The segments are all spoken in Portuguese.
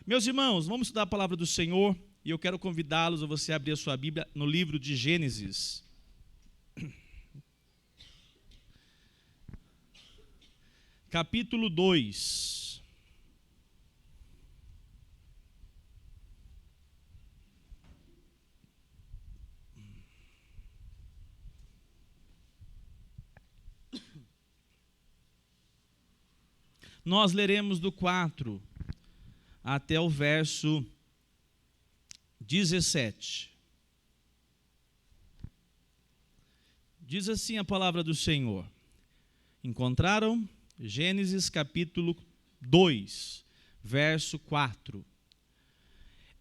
Meus irmãos, vamos estudar a palavra do Senhor e eu quero convidá-los a você abrir a sua Bíblia no livro de Gênesis. Capítulo 2. Nós leremos do 4 até o verso 17. Diz assim a palavra do Senhor. Encontraram? Gênesis capítulo 2, verso 4.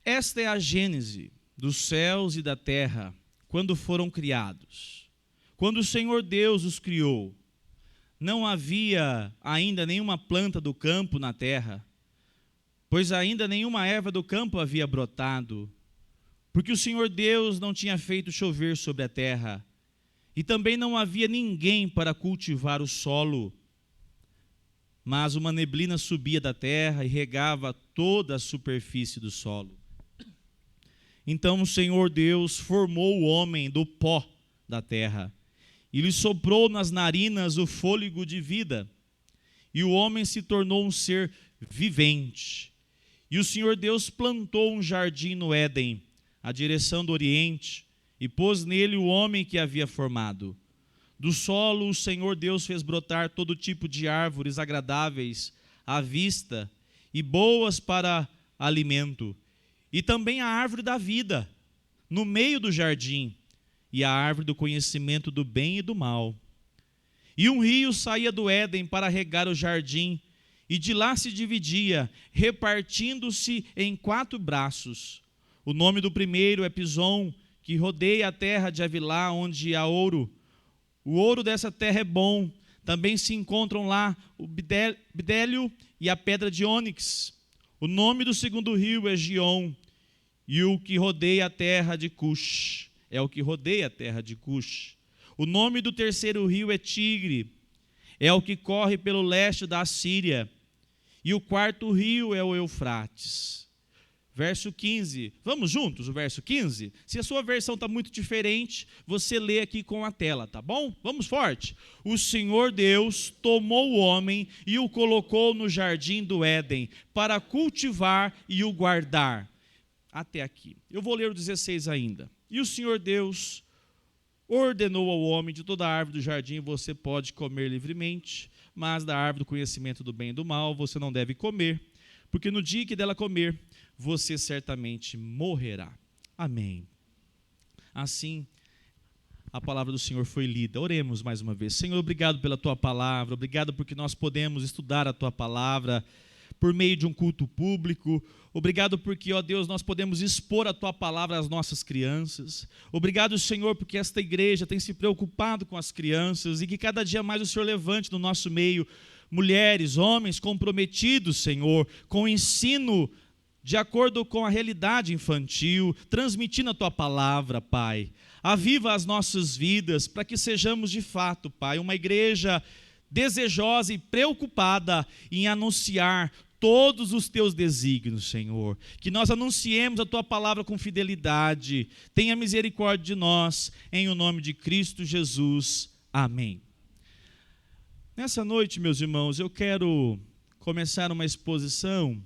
Esta é a gênese dos céus e da terra, quando foram criados. Quando o Senhor Deus os criou, não havia ainda nenhuma planta do campo na terra, pois ainda nenhuma erva do campo havia brotado, porque o Senhor Deus não tinha feito chover sobre a terra, e também não havia ninguém para cultivar o solo. Mas uma neblina subia da terra e regava toda a superfície do solo. Então o Senhor Deus formou o homem do pó da terra, e lhe soprou nas narinas o fôlego de vida, e o homem se tornou um ser vivente. E o Senhor Deus plantou um jardim no Éden, à direção do Oriente, e pôs nele o homem que havia formado. Do solo o Senhor Deus fez brotar todo tipo de árvores agradáveis à vista e boas para alimento, e também a árvore da vida, no meio do jardim, e a árvore do conhecimento do bem e do mal. E um rio saía do Éden para regar o jardim, e de lá se dividia, repartindo-se em 4 braços. O nome do primeiro é Pison, que rodeia a terra de Havilá, onde há ouro. O ouro dessa terra é bom. Também se encontram lá o bidélio e a pedra de ônix. O nome do segundo rio é Gion, e o que rodeia a terra de Cush. É o que rodeia a terra de Cush. O nome do terceiro rio é Tigre. É o que corre pelo leste da Assíria. E o quarto rio é o Eufrates. Verso 15. Vamos juntos, o verso 15? Se a sua versão está muito diferente, você lê aqui com a tela, tá bom? Vamos forte. O Senhor Deus tomou o homem e o colocou no jardim do Éden para cultivar e o guardar. Até aqui. Eu vou ler o 16 ainda. E o Senhor Deus ordenou ao homem: de toda a árvore do jardim você pode comer livremente, mas da árvore do conhecimento do bem e do mal você não deve comer, porque no dia que dela comer, você certamente morrerá. Amém. Assim, a palavra do Senhor foi lida. Oremos mais uma vez. Senhor, obrigado pela tua palavra, obrigado porque nós podemos estudar a tua palavra por meio de um culto público. Obrigado porque, ó Deus, nós podemos expor a tua palavra às nossas crianças. Obrigado, Senhor, porque esta igreja tem se preocupado com as crianças e que cada dia mais o Senhor levante no nosso meio mulheres, homens comprometidos, Senhor, com o ensino de acordo com a realidade infantil, transmitindo a tua palavra, Pai. Aviva as nossas vidas para que sejamos de fato, Pai, uma igreja desejosa e preocupada em anunciar todos os teus desígnios, Senhor. Que nós anunciemos a tua palavra com fidelidade. Tenha misericórdia de nós, em o nome de Cristo Jesus. Amém. Nessa noite, meus irmãos, eu quero começar uma exposição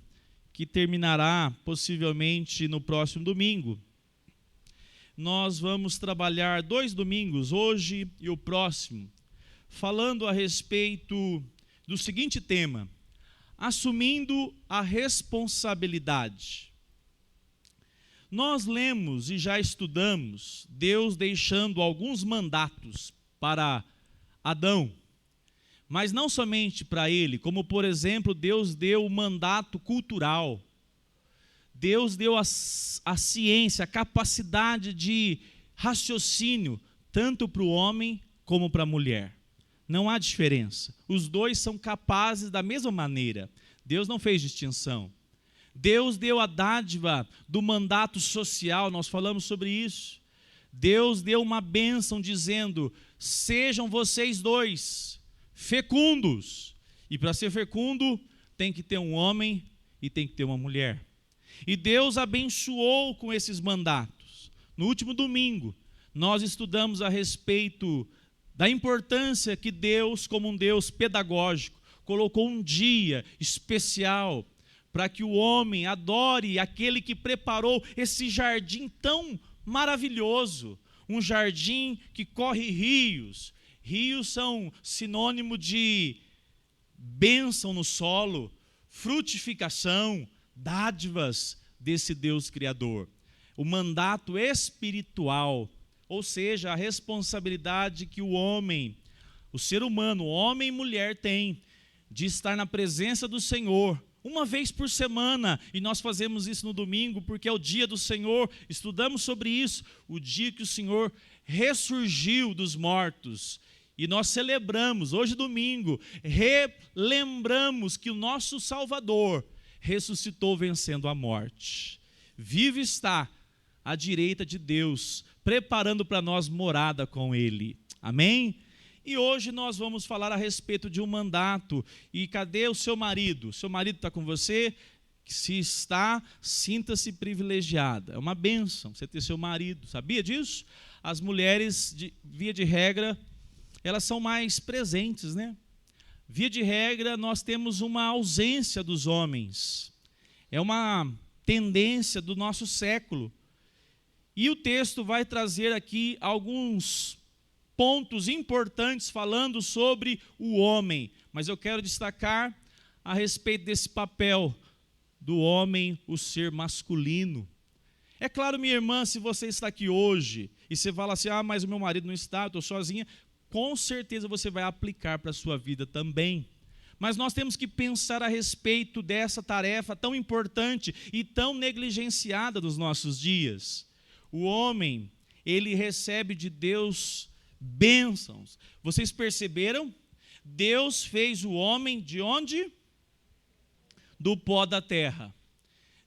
que terminará possivelmente no próximo domingo. Nós vamos trabalhar 2 domingos, hoje e o próximo, falando a respeito do seguinte tema: assumindo a responsabilidade. Nós lemos e já estudamos Deus deixando alguns mandatos para Adão, mas não somente para ele, como por exemplo, Deus deu o mandato cultural. Deus deu a ciência, a capacidade de raciocínio, tanto para o homem como para a mulher. Não há diferença. Os dois são capazes da mesma maneira. Deus não fez distinção. Deus deu a dádiva do mandato social, nós falamos sobre isso. Deus deu uma bênção dizendo: sejam vocês dois fecundos. E para ser fecundo, tem que ter um homem e tem que ter uma mulher. E Deus abençoou com esses mandatos. No último domingo, nós estudamos a respeito da importância que Deus, como um Deus pedagógico, colocou um dia especial para que o homem adore aquele que preparou esse jardim tão maravilhoso, um jardim que corre rios. Rios são sinônimo de bênção no solo, frutificação, dádivas desse Deus Criador. O mandato espiritual, ou seja, a responsabilidade que o homem, o ser humano, homem e mulher tem de estar na presença do Senhor, uma vez por semana, e nós fazemos isso no domingo, porque é o dia do Senhor, estudamos sobre isso, o dia que o Senhor ressurgiu dos mortos, e nós celebramos, hoje domingo, relembramos que o nosso Salvador ressuscitou vencendo a morte, vivo está à direita de Deus, preparando para nós morada com Ele, amém? E hoje nós vamos falar a respeito de um mandato. E cadê o seu marido? Seu marido está com você? Se está, sinta-se privilegiada. É uma bênção você ter seu marido. Sabia disso? As mulheres, via de regra, elas são mais presentes, né? Via de regra, nós temos uma ausência dos homens. É uma tendência do nosso século. E o texto vai trazer aqui alguns pontos importantes falando sobre o homem, mas eu quero destacar a respeito desse papel do homem, o ser masculino. É claro, minha irmã, se você está aqui hoje e você fala assim, mas o meu marido não está, eu estou sozinha, com certeza você vai aplicar para a sua vida também. Mas nós temos que pensar a respeito dessa tarefa tão importante e tão negligenciada dos nossos dias. O homem, ele recebe de Deus bênçãos. Vocês perceberam? Deus fez o homem de onde? Do pó da terra.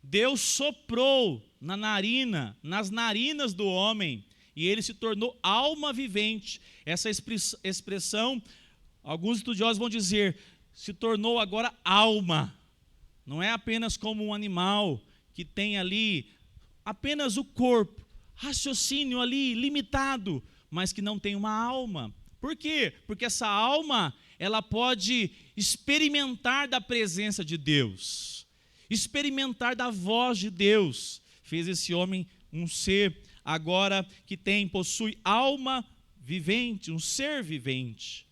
Deus soprou nas narinas do homem e ele se tornou alma vivente. Essa expressão, alguns estudiosos vão dizer, se tornou agora alma. Não é apenas como um animal que tem ali apenas o corpo, raciocínio ali limitado, mas que não tem uma alma. Por quê? Porque essa alma, ela pode experimentar da presença de Deus, experimentar da voz de Deus. Fez esse homem um ser agora que possui alma vivente, um ser vivente.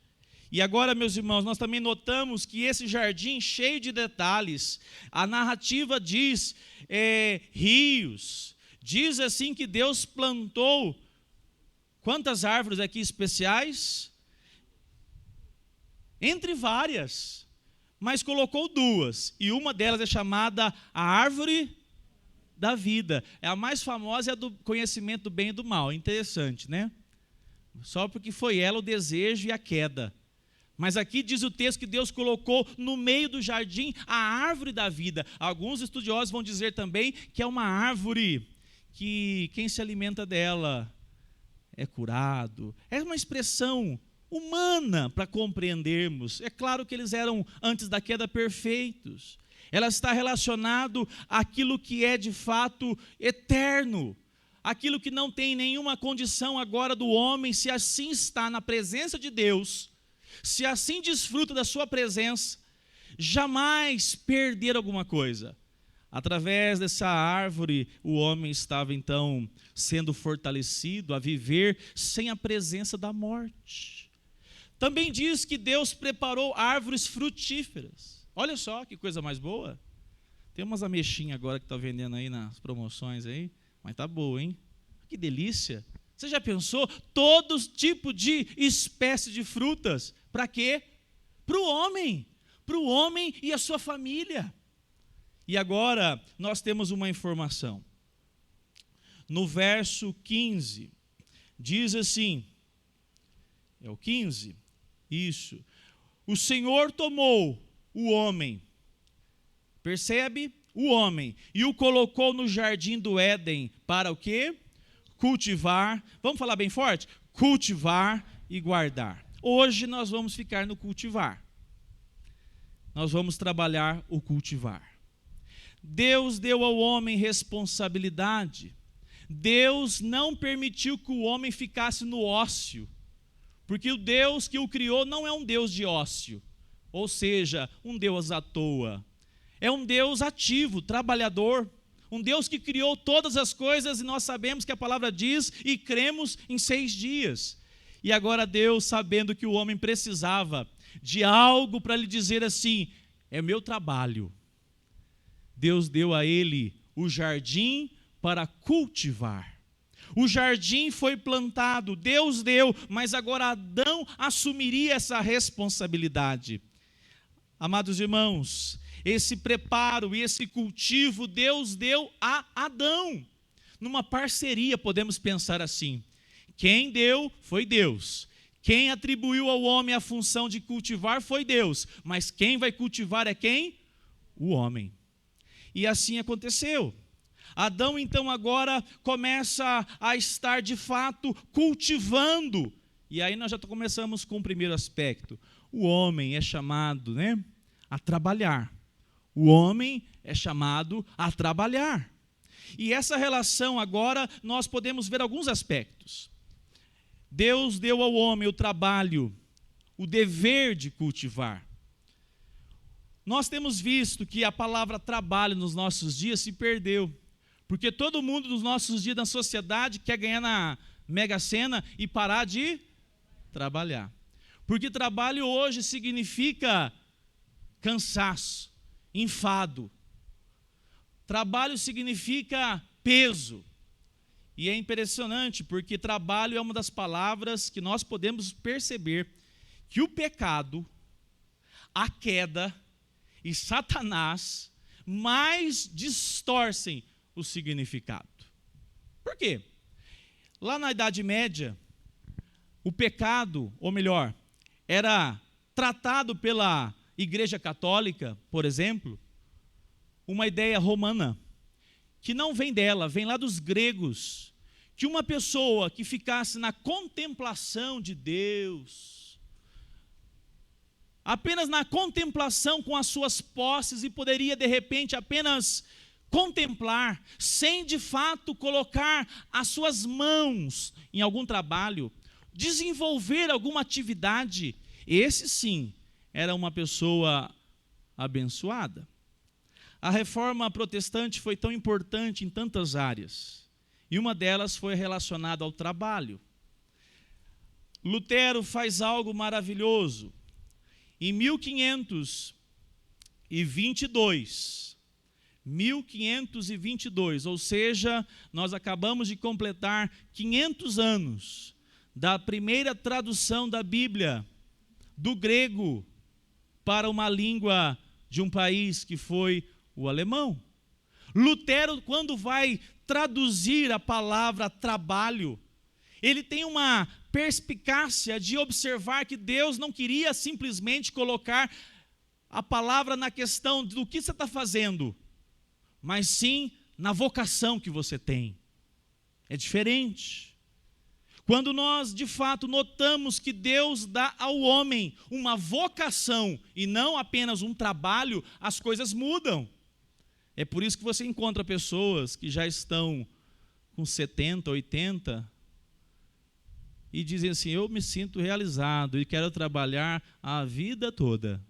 E agora, meus irmãos, nós também notamos que esse jardim cheio de detalhes, a narrativa diz rios, diz assim que Deus plantou quantas árvores aqui especiais? Entre várias, mas colocou duas, e uma delas é chamada a árvore da vida. É a mais famosa, é a do conhecimento do bem e do mal. Interessante, né? Só porque foi ela o desejo e a queda. Mas aqui diz o texto que Deus colocou no meio do jardim a árvore da vida. Alguns estudiosos vão dizer também que é uma árvore que quem se alimenta dela é curado. É uma expressão humana para compreendermos. É claro que eles eram, antes da queda, perfeitos. Ela está relacionado àquilo que é de fato eterno, aquilo que não tem nenhuma condição agora do homem, se assim está na presença de Deus, se assim desfruta da sua presença, jamais perder alguma coisa. Através dessa árvore, o homem estava então sendo fortalecido a viver sem a presença da morte. Também diz que Deus preparou árvores frutíferas. Olha só que coisa mais boa. Tem umas ameixinhas agora que está vendendo aí nas promoções aí, mas tá boa, hein? Que delícia. Você já pensou? Todo tipo de espécie de frutas. Para quê? Para o homem e a sua família. E agora nós temos uma informação. No verso 15, diz assim, é o 15? Isso. O Senhor tomou o homem, percebe? O homem, e o colocou no jardim do Éden para o quê? Cultivar, vamos falar bem forte? Cultivar e guardar. Hoje nós vamos ficar no cultivar. Nós vamos trabalhar o cultivar. Deus deu ao homem responsabilidade. Deus não permitiu que o homem ficasse no ócio, porque o Deus que o criou não é um Deus de ócio, ou seja, um Deus à toa. É um Deus ativo, trabalhador, um Deus que criou todas as coisas, e nós sabemos que a palavra diz e cremos em 6 dias. E agora Deus, sabendo que o homem precisava de algo para lhe dizer assim, é meu trabalho, Deus deu a ele o jardim para cultivar. O jardim foi plantado, Deus deu, mas agora Adão assumiria essa responsabilidade. Amados irmãos, esse preparo e esse cultivo Deus deu a Adão, numa parceria, podemos pensar assim. Quem deu foi Deus. Quem atribuiu ao homem a função de cultivar foi Deus. Mas quem vai cultivar é quem? O homem. E assim aconteceu. Adão então agora começa a estar de fato cultivando. E aí nós já começamos com o primeiro aspecto. O homem é chamado, a trabalhar. O homem é chamado a trabalhar. E essa relação agora nós podemos ver alguns aspectos. Deus deu ao homem o trabalho, o dever de cultivar. Nós temos visto que a palavra trabalho nos nossos dias se perdeu, porque todo mundo nos nossos dias na sociedade quer ganhar na Mega Sena e parar de trabalhar. Porque trabalho hoje significa cansaço, enfado. Trabalho significa peso. E é impressionante, porque trabalho é uma das palavras que nós podemos perceber que o pecado, a queda e Satanás mais distorcem o significado. Por quê? Lá na Idade Média, o pecado, ou melhor, era tratado pela Igreja Católica, por exemplo, uma ideia romana, que não vem dela, vem lá dos gregos, que uma pessoa que ficasse na contemplação de Deus, apenas na contemplação com as suas posses, e poderia de repente apenas contemplar, sem de fato colocar as suas mãos em algum trabalho, desenvolver alguma atividade, esse sim era uma pessoa abençoada. A reforma protestante foi tão importante em tantas áreas, e uma delas foi relacionada ao trabalho. Lutero faz algo maravilhoso. Em 1522, ou seja, nós acabamos de completar 500 anos da primeira tradução da Bíblia, do grego para uma língua de um país que foi o alemão. Lutero, quando vai traduzir a palavra trabalho, ele tem uma perspicácia de observar que Deus não queria simplesmente colocar a palavra na questão do que você está fazendo, mas sim na vocação que você tem. É diferente. Quando nós de fato notamos que Deus dá ao homem uma vocação e não apenas um trabalho, as coisas mudam. É por isso que você encontra pessoas que já estão com 70, 80 e dizem assim, eu me sinto realizado e quero trabalhar a vida toda.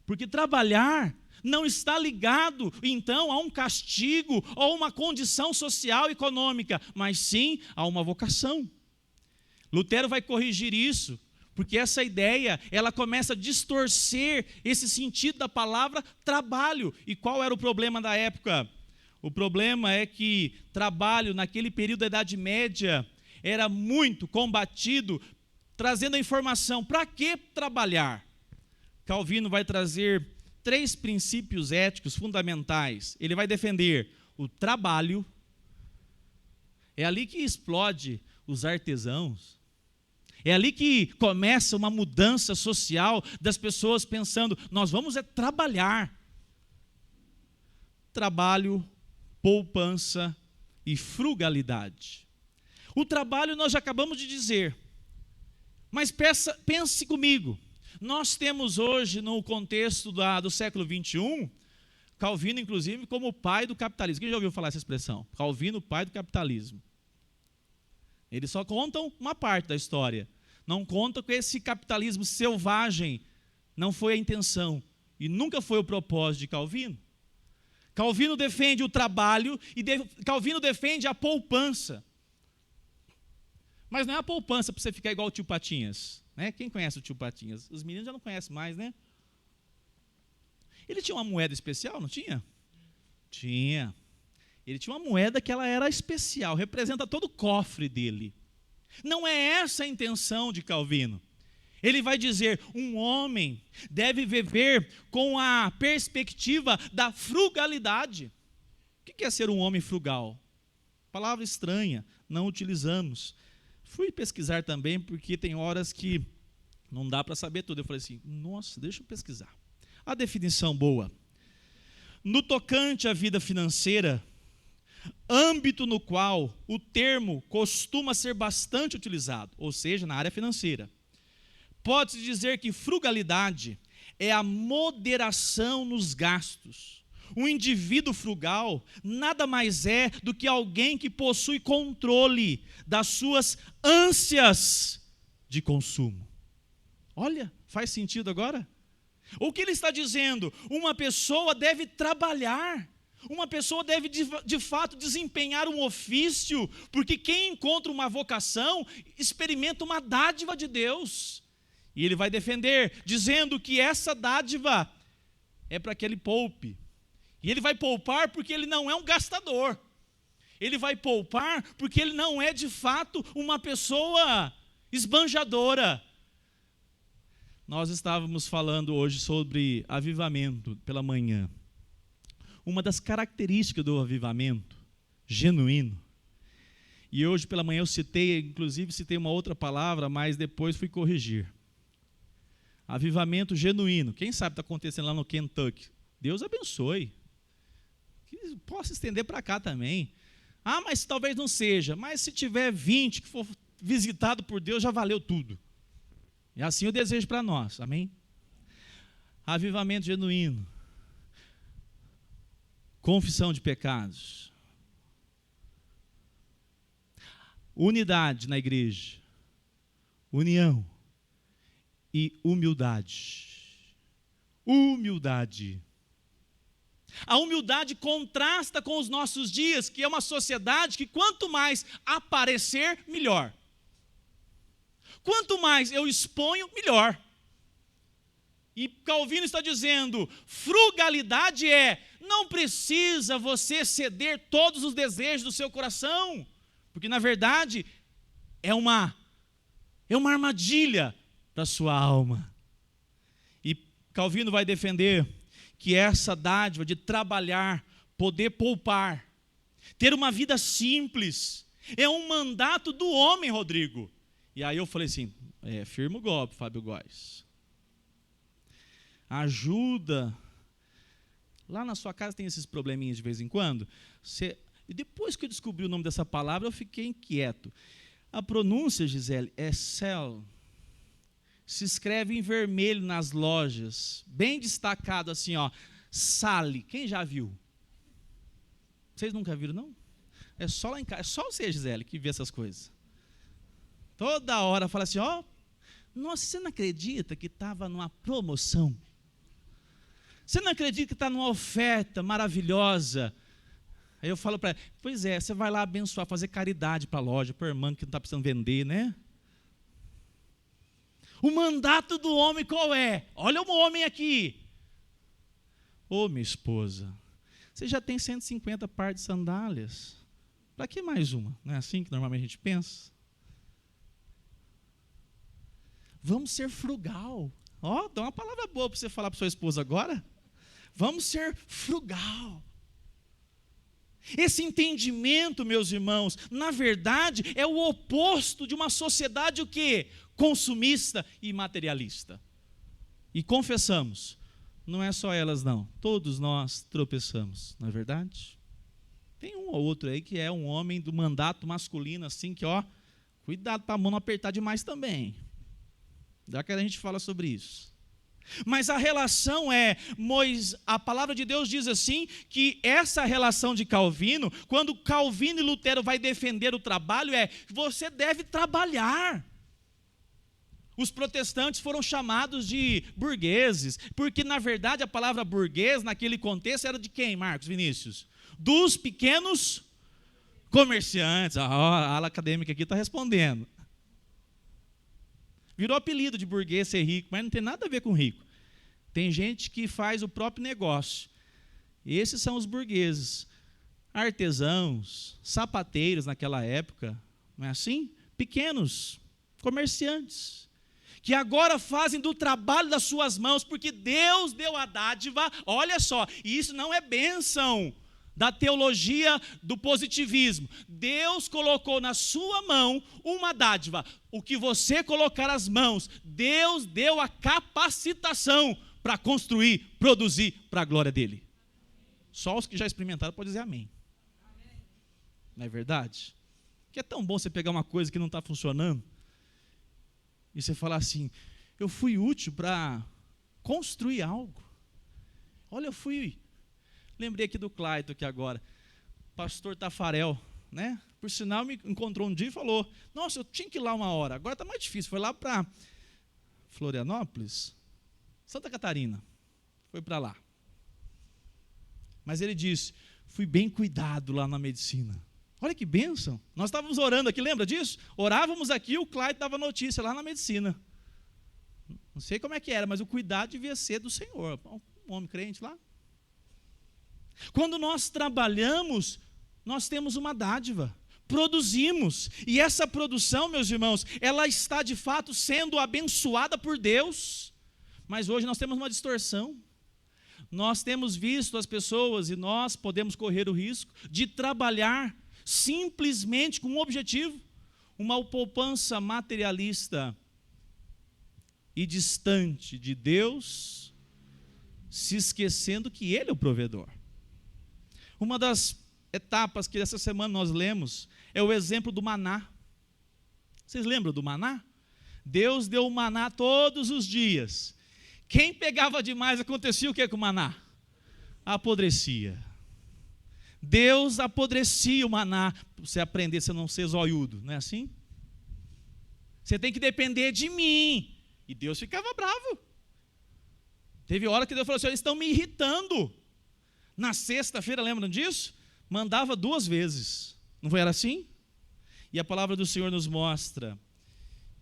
Porque trabalhar não está ligado, então, a um castigo ou uma condição social e econômica, mas sim a uma vocação. Lutero vai corrigir isso, porque essa ideia, ela começa a distorcer esse sentido da palavra trabalho. E qual era o problema da época? O problema é que trabalho, naquele período da Idade Média, era muito combatido, trazendo a informação, para que trabalhar? Calvino vai trazer 3 princípios éticos fundamentais. Ele vai defender o trabalho, é ali que explode os artesãos, é ali que começa uma mudança social das pessoas pensando, nós vamos trabalhar. Trabalho, poupança e frugalidade. O trabalho nós já acabamos de dizer, mas pense comigo, nós temos hoje no contexto do século 21, Calvino, inclusive, como o pai do capitalismo. Quem já ouviu falar essa expressão? Calvino, pai do capitalismo. Eles só contam uma parte da história. Não contam que esse capitalismo selvagem não foi a intenção e nunca foi o propósito de Calvino. Calvino defende o trabalho e Calvino defende a poupança. Mas não é a poupança para você ficar igual o tio Patinhas. Né? Quem conhece o tio Patinhas? Os meninos já não conhecem mais, né? Ele tinha uma moeda especial, não tinha? Tinha. Ele tinha uma moeda que ela era especial, representa todo o cofre dele. Não é essa a intenção de Calvino. Ele vai dizer, um homem deve viver com a perspectiva da frugalidade. O que é ser um homem frugal? Palavra estranha, não utilizamos. Fui pesquisar também, porque tem horas que não dá para saber tudo. Eu falei assim, nossa, deixa eu pesquisar. A definição boa. No tocante à vida financeira, âmbito no qual o termo costuma ser bastante utilizado, ou seja, na área financeira. Pode-se dizer que frugalidade é a moderação nos gastos. Um indivíduo frugal nada mais é do que alguém que possui controle das suas ânsias de consumo. Olha, faz sentido agora? O que ele está dizendo? Uma pessoa deve trabalhar. Uma pessoa deve, de fato, desempenhar um ofício, porque quem encontra uma vocação, experimenta uma dádiva de Deus. E ele vai defender, dizendo que essa dádiva é para que ele poupe. E ele vai poupar porque ele não é um gastador. Ele vai poupar porque ele não é, de fato, uma pessoa esbanjadora. Nós estávamos falando hoje sobre avivamento pela manhã. Uma das características do avivamento genuíno, e hoje pela manhã eu citei uma outra palavra, mas depois fui corrigir. Avivamento genuíno. Quem sabe está acontecendo lá no Kentucky? Deus abençoe. Que possa estender para cá também. Ah, mas talvez não seja. Mas se tiver 20 que for visitado por Deus, já valeu tudo. E assim eu desejo para nós. Amém? Avivamento genuíno. Confissão de pecados. Unidade na igreja. União. E humildade. Humildade. A humildade contrasta com os nossos dias, que é uma sociedade que quanto mais aparecer, melhor. Quanto mais eu exponho, melhor. E Calvino está dizendo, frugalidade não precisa você ceder todos os desejos do seu coração, porque na verdade é uma armadilha para a sua alma. E Calvino vai defender que essa dádiva de trabalhar, poder poupar, ter uma vida simples, é um mandato do homem, Rodrigo. E aí eu falei assim, firma o golpe, Fábio Góes. Ajuda. Lá na sua casa tem esses probleminhas de vez em quando. E depois que eu descobri o nome dessa palavra, eu fiquei inquieto. A pronúncia, Gisele, é cell. Se escreve em vermelho nas lojas, bem destacado assim, ó, Sally. Quem já viu? Vocês nunca viram, não? É só lá em casa, é só você, Gisele, que vê essas coisas. Toda hora fala assim, ó, nossa, você não acredita que estava numa promoção? Você não acredita que está numa oferta maravilhosa? Aí eu falo para ela, pois é, você vai lá abençoar, fazer caridade para a loja, para a irmã que não está precisando vender, né? O mandato do homem qual é? Olha o homem aqui. Ô, minha esposa, você já tem 150 pares de sandálias. Para que mais uma? Não é assim que normalmente a gente pensa? Vamos ser frugal. Ó, dá uma palavra boa para você falar para sua esposa agora. Vamos ser frugal. Esse entendimento, meus irmãos, na verdade, é o oposto de uma sociedade o quê? Consumista e materialista. E confessamos, não é só elas não, todos nós tropeçamos, não é verdade? Tem um ou outro aí que é um homem do mandato masculino, assim que, ó, cuidado para a mão não apertar demais também. Já que a gente fala sobre isso. Mas a relação a palavra de Deus diz assim, que essa relação de Calvino, quando Calvino e Lutero vai defender o trabalho, você deve trabalhar. Os protestantes foram chamados de burgueses, porque na verdade a palavra burguês, naquele contexto, era de quem, Marcos, Vinícius? Dos pequenos comerciantes. A ala acadêmica aqui está respondendo. Virou apelido de burguês ser rico, mas não tem nada a ver com rico. Tem gente que faz o próprio negócio. Esses são os burgueses. Artesãos, sapateiros naquela época, não é assim? Pequenos comerciantes, que agora fazem do trabalho das suas mãos, porque Deus deu a dádiva, olha só, e isso não é bênção da teologia do positivismo. Deus colocou na sua mão uma dádiva. O que você colocar as mãos, Deus deu a capacitação para construir, produzir para a glória dele. Só os que já experimentaram podem dizer amém. Não é verdade? Que é tão bom você pegar uma coisa que não está funcionando e você falar assim, eu fui útil para construir algo. Olha, lembrei aqui do Clayton aqui agora, pastor Tafarel, né? Por sinal, me encontrou um dia e falou, nossa, eu tinha que ir lá uma hora, agora está mais difícil, foi lá para Florianópolis, Santa Catarina, foi para lá. Mas ele disse, fui bem cuidado lá na medicina. Olha que bênção, nós estávamos orando aqui, lembra disso? Orávamos aqui, o Clayton dava notícia lá na medicina. Não sei como é que era, mas o cuidado devia ser do Senhor, um homem crente lá. Quando nós trabalhamos, nós temos uma dádiva, produzimos, e essa produção, meus irmãos, ela está de fato sendo abençoada por Deus, mas hoje nós temos uma distorção. Nós temos visto as pessoas, e nós podemos correr o risco de trabalhar simplesmente com um objetivo, uma poupança materialista e distante de Deus, se esquecendo que Ele é o provedor. Uma das etapas que essa semana nós lemos é o exemplo do maná. Vocês lembram do maná? Deus deu o maná todos os dias. Quem pegava demais, acontecia o que com o maná? Apodrecia. Deus apodrecia o maná, para você aprender a não ser zoiudo, não é assim? Você tem que depender de mim. E Deus ficava bravo. Teve hora que Deus falou assim, eles estão me irritando. Na sexta-feira, lembram disso? Mandava 2 vezes. Não foi assim? E a palavra do Senhor nos mostra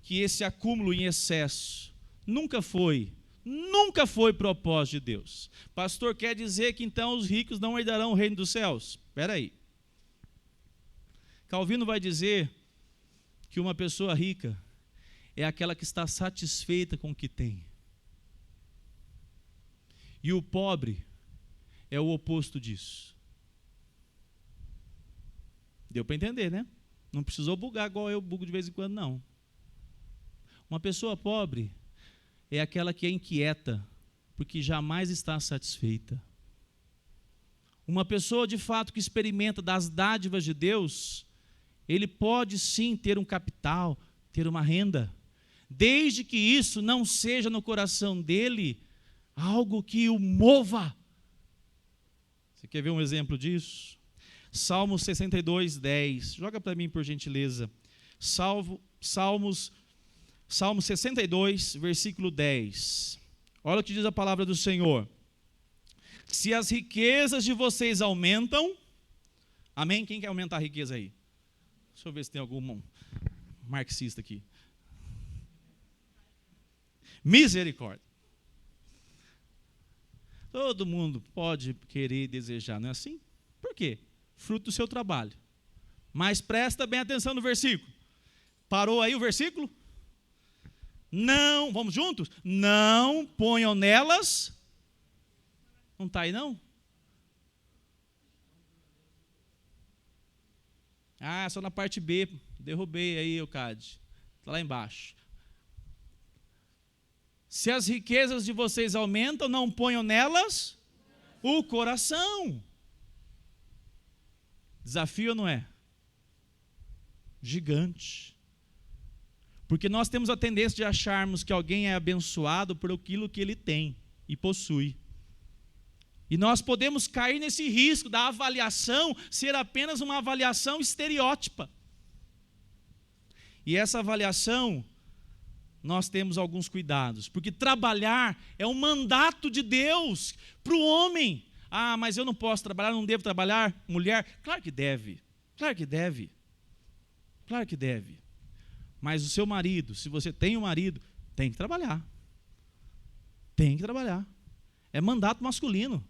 que esse acúmulo em excesso nunca foi propósito de Deus. Pastor, quer dizer que então os ricos não herdarão o reino dos céus? Espera aí. Calvino vai dizer que uma pessoa rica é aquela que está satisfeita com o que tem. E o pobre é o oposto disso. Deu para entender, né? Não precisou bugar igual eu bugo de vez em quando, não. Uma pessoa pobre é aquela que é inquieta, porque jamais está satisfeita. Uma pessoa, de fato, que experimenta das dádivas de Deus, ele pode sim ter um capital, ter uma renda, desde que isso não seja no coração dele algo que o mova. Você quer ver um exemplo disso? Salmo 62, 10. Joga para mim, por gentileza. Salmo 62, versículo 10. Olha o que diz a palavra do Senhor. Se as riquezas de vocês aumentam, amém? Quem quer aumentar a riqueza aí? Deixa eu ver se tem algum marxista aqui. Misericórdia. Todo mundo pode querer e desejar, não é assim? Por quê? Fruto do seu trabalho. Mas presta bem atenção no versículo. Parou aí o versículo? Não, vamos juntos? Não ponham nelas. Não está aí não? Ah, só na parte B. Derrubei aí, Eucade. Está lá embaixo. Se as riquezas de vocês aumentam, não ponham nelas o coração. Desafio ou não é? Gigante. Porque nós temos a tendência de acharmos que alguém é abençoado por aquilo que ele tem e possui. E nós podemos cair nesse risco da avaliação ser apenas uma avaliação estereótipa. E essa avaliação, nós temos alguns cuidados, porque trabalhar é um mandato de Deus para o homem. Ah, mas eu não posso trabalhar, não devo trabalhar, mulher? Claro que deve, claro que deve, claro que deve. Mas o seu marido, se você tem um marido, tem que trabalhar. Tem que trabalhar. É mandato masculino.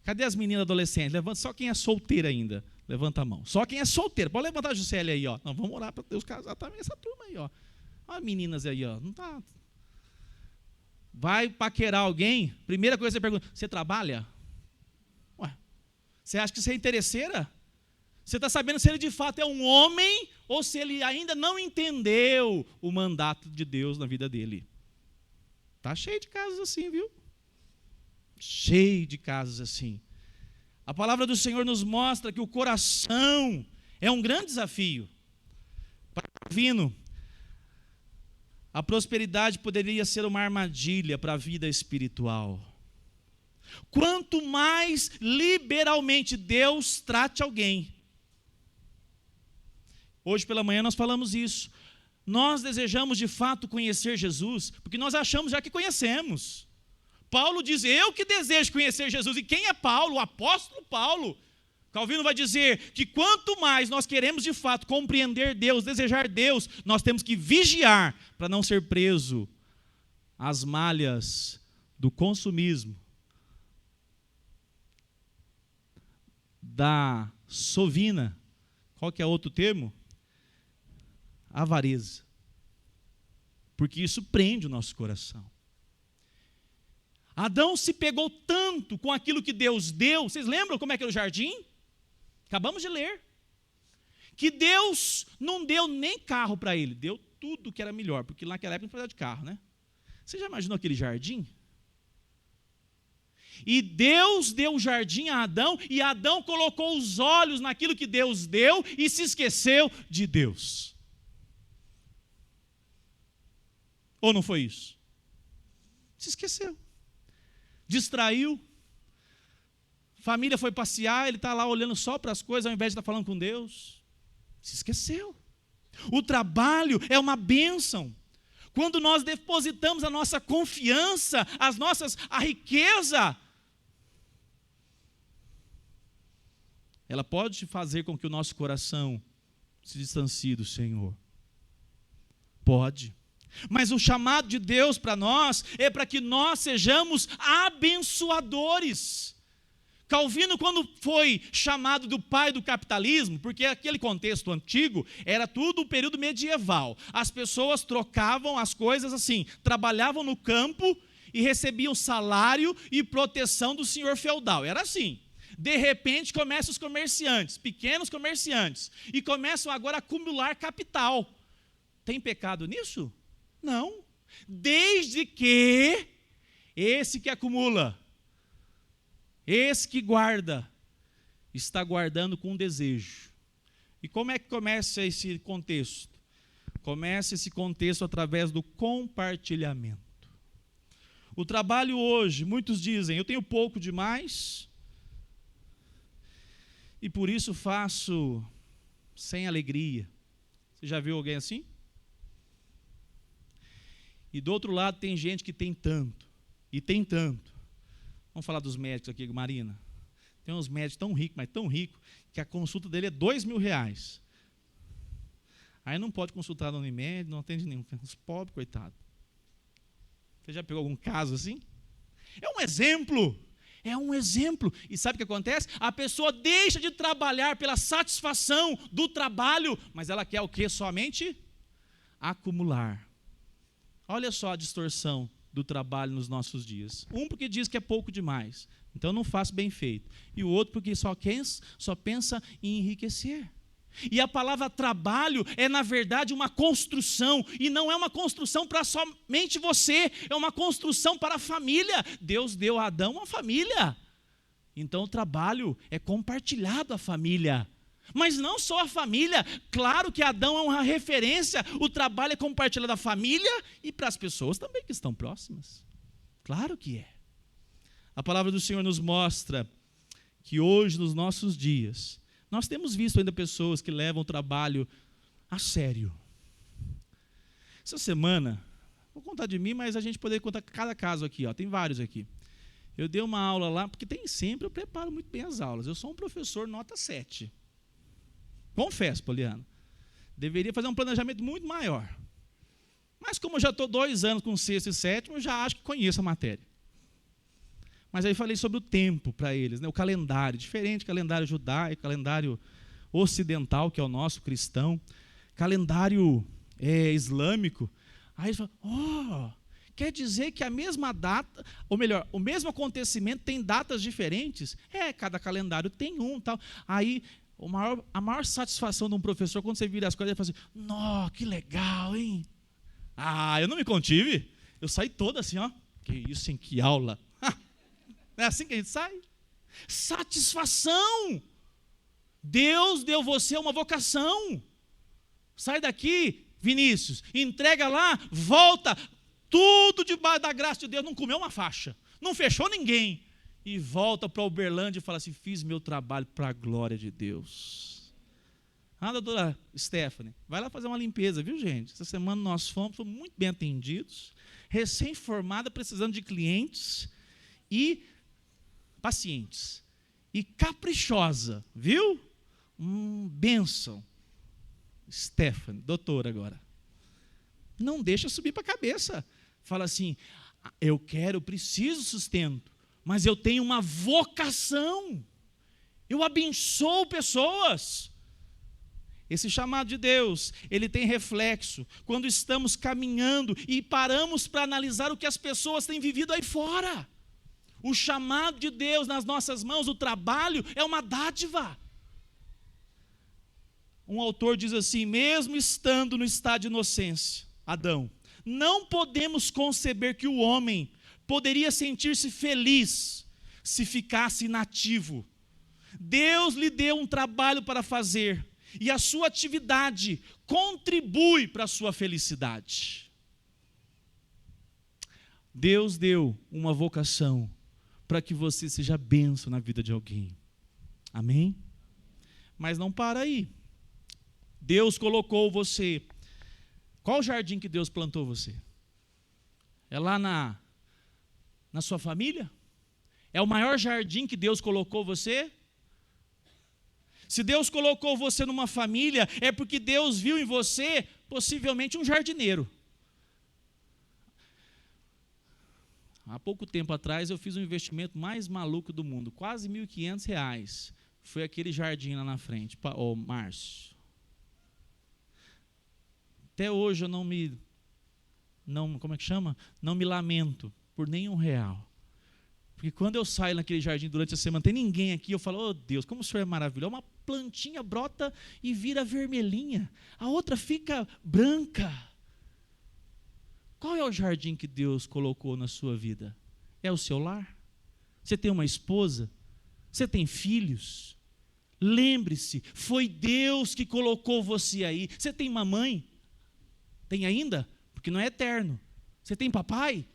Cadê as meninas adolescentes? Levanta, só quem é solteira ainda. Levanta a mão. Só quem é solteiro. Pode levantar a Juscelia aí, ó. Não, vamos orar para Deus casar também essa turma aí, ó. Olha as meninas aí, ó. Não tá. Vai paquerar alguém, primeira coisa que você pergunta, você trabalha? Ué, você acha que você é interesseira? Você está sabendo se ele de fato é um homem ou se ele ainda não entendeu o mandato de Deus na vida dele? Está cheio de casos assim, viu? Cheio de casos assim. A palavra do Senhor nos mostra que o coração é um grande desafio. Para o Calvino, a prosperidade poderia ser uma armadilha para a vida espiritual. Quanto mais liberalmente Deus trate alguém. Hoje pela manhã nós falamos isso. Nós desejamos de fato conhecer Jesus, porque nós achamos já que conhecemos. Paulo diz, eu que desejo conhecer Jesus. E quem é Paulo? O apóstolo Paulo. Calvino vai dizer que quanto mais nós queremos de fato compreender Deus, desejar Deus, nós temos que vigiar para não ser preso às malhas do consumismo, da sovina, qual que é outro termo? Avareza. Porque isso prende o nosso coração. Adão se pegou tanto com aquilo que Deus deu. Vocês lembram como é que era o jardim? Acabamos de ler. Que Deus não deu nem carro para ele, deu tudo que era melhor, porque naquela época não precisava de carro, né? Você já imaginou aquele jardim? E Deus deu o jardim a Adão, e Adão colocou os olhos naquilo que Deus deu e se esqueceu de Deus. Ou não foi isso? Se esqueceu. Distraiu. Família foi passear, ele está lá olhando só para as coisas, ao invés de estar falando com Deus. Se esqueceu. O trabalho é uma bênção. Quando nós depositamos a nossa confiança, a riqueza, ela pode fazer com que o nosso coração se distancie do Senhor. Pode. Mas o chamado de Deus para nós é para que nós sejamos abençoadores. Calvino, quando foi chamado do pai do capitalismo, porque aquele contexto antigo era tudo o período medieval, as pessoas trocavam as coisas assim, trabalhavam no campo e recebiam salário e proteção do senhor feudal, era assim. De repente começam os comerciantes, pequenos comerciantes, e começam agora a acumular capital. Tem pecado nisso? Não. Desde que esse que acumula, esse que guarda, está guardando com desejo. E como é que começa esse contexto? Começa esse contexto através do compartilhamento. O trabalho hoje, muitos dizem, eu tenho pouco demais, e por isso faço sem alegria. Você já viu alguém assim? E do outro lado tem gente que tem tanto, e tem tanto. Vamos falar dos médicos aqui, Marina. Tem uns médicos tão ricos, mas tão ricos, que a consulta dele é R$2.000. Aí não pode consultar na Unimed, não atende nenhum. Os pobres, coitado. Você já pegou algum caso assim? É um exemplo. É um exemplo. E sabe o que acontece? A pessoa deixa de trabalhar pela satisfação do trabalho, mas ela quer o quê? Somente acumular. Olha só a distorção do trabalho nos nossos dias. Um porque diz que é pouco demais, então não faço bem feito. E o outro porque só pensa em enriquecer. E a palavra trabalho é, na verdade, uma construção, e não é uma construção para somente você, é uma construção para a família. Deus deu a Adão uma família, então o trabalho é compartilhado à família. Mas não só a família. Claro que Adão é uma referência. O trabalho é compartilhar da família e para as pessoas também que estão próximas. Claro que é. A palavra do Senhor nos mostra que hoje, nos nossos dias, nós temos visto ainda pessoas que levam o trabalho a sério. Essa semana, vou contar de mim, mas a gente poderia contar cada caso aqui, ó, tem vários aqui. Eu dei uma aula lá, porque tem sempre, eu preparo muito bem as aulas. Eu sou um professor nota 7. Confesso, Poliana. Deveria fazer um planejamento muito maior. Mas como eu já estou 2 anos com 6º e 7º, eu já acho que conheço a matéria. Mas aí falei sobre o tempo para eles, né? O calendário, diferente, calendário judaico, calendário ocidental, que é o nosso cristão, calendário islâmico. Aí eles falam, quer dizer que a mesma data, ou melhor, o mesmo acontecimento tem datas diferentes? Cada calendário tem tal. Aí a maior satisfação de um professor, quando você vira as coisas, ele fala assim, nó, que legal, hein? Eu não me contive, eu saí todo assim, ó, que isso, hein, que aula. É assim que a gente sai? Satisfação! Deus deu você uma vocação. Sai daqui, Vinícius, entrega lá, volta, tudo debaixo da graça de Deus, não comeu uma faixa, não fechou ninguém, e volta para Uberlândia e fala assim, fiz meu trabalho para a glória de Deus. Doutora Stephanie, vai lá fazer uma limpeza, viu, gente? Essa semana nós fomos muito bem atendidos, recém-formada, precisando de clientes e pacientes, e caprichosa, viu? Bênção. Stephanie, doutora agora. Não deixa subir para a cabeça. Fala assim, eu preciso sustento, mas eu tenho uma vocação. Eu abençoo pessoas. Esse chamado de Deus, ele tem reflexo quando estamos caminhando e paramos para analisar o que as pessoas têm vivido aí fora. O chamado de Deus nas nossas mãos, o trabalho, é uma dádiva. Um autor diz assim, mesmo estando no estado de inocência, Adão, não podemos conceber que o homem poderia sentir-se feliz se ficasse inativo. Deus lhe deu um trabalho para fazer, e a sua atividade contribui para a sua felicidade. Deus deu uma vocação para que você seja bênção na vida de alguém. Amém? Mas não para aí. Deus colocou você. Qual jardim que Deus plantou você? É lá na sua família? É o maior jardim que Deus colocou você? Se Deus colocou você numa família, é porque Deus viu em você, possivelmente, um jardineiro. Há pouco tempo atrás eu fiz um investimento mais maluco do mundo, quase R$1.500. Foi aquele jardim lá na frente, Márcio. Até hoje eu não me lamento por nenhum real. Porque quando eu saio naquele jardim durante a semana, não tem ninguém aqui, eu falo, Deus, como o Senhor é maravilhoso. Uma plantinha brota e vira vermelhinha, a outra fica branca. Qual é o jardim que Deus colocou na sua vida? É o seu lar? Você tem uma esposa? Você tem filhos? Lembre-se, foi Deus que colocou você aí. Você tem mamãe? Tem ainda? Porque não é eterno. Você tem papai?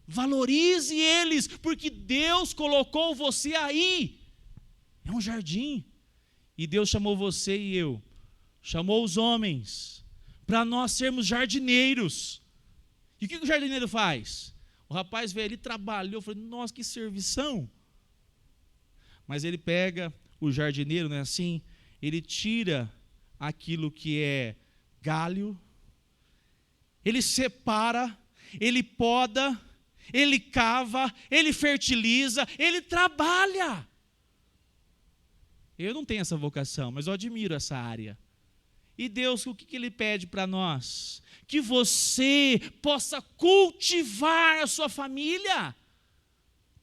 Valorize eles, porque Deus colocou você aí. É um jardim. E Deus chamou você e eu, chamou os homens, para nós sermos jardineiros. E o que o jardineiro faz? O rapaz veio ali, trabalhou, falou, nossa, que servição. Mas ele pega, o jardineiro, não é assim? Ele tira aquilo que é galho, ele separa, ele poda, ele cava, ele fertiliza, ele trabalha. Eu não tenho essa vocação, mas eu admiro essa área. E Deus, o que Ele pede para nós? Que você possa cultivar a sua família.